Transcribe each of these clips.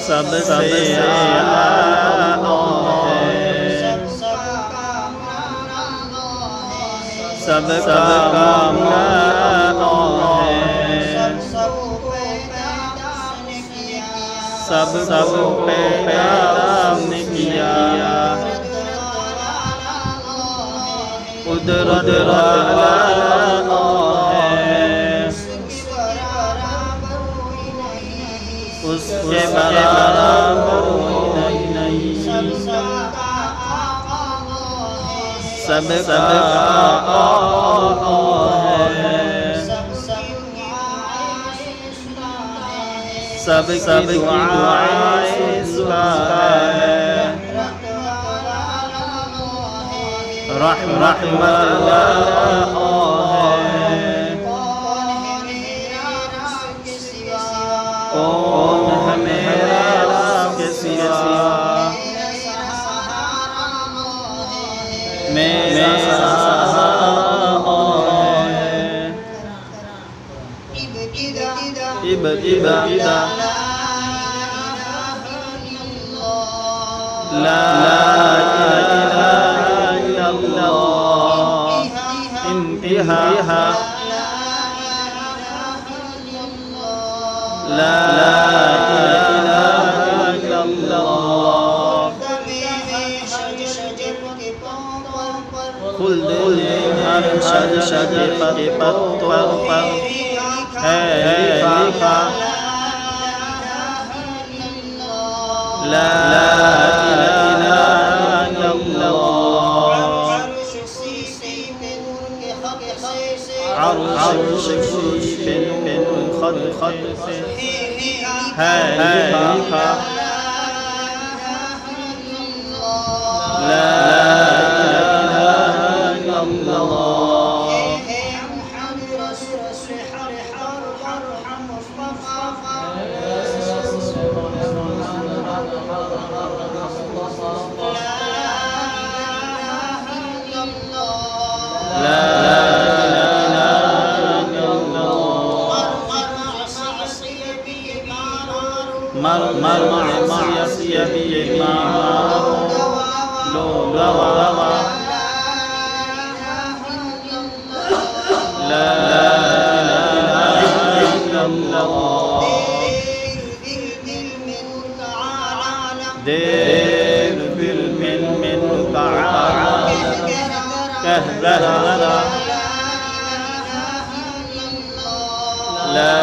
सबसे आला है, सबका कामना है, सब पैदा ने किया, कुदरत वाला है, उसके बराबर नहीं, सबका है, सबकी दुआएं उसका है, रहमत वाला है, कौन है मेरा के सिवा, मेरा सहारा है, इब्तिदा ला इलाहा इल्लल्लाह, इंतहा ला इलाहा इल्लल्लाह, खुल्द हर शजर के पत्तों पर है लिखा ला इलाहा इल्लल्लाह, अर्श पे नूर खत से है लिखा ला इलाहा इल्लल्लाह, मर मासिया भी मारो लो दवा ला इलाहा इल्लल्लाह, देर दिल में कह रहा ला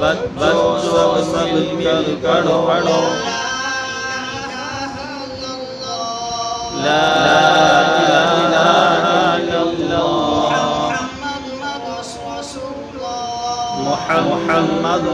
बच्चों सब मिल पढ़ो ला इलाहा इल्लल्लाह, मुहम्मद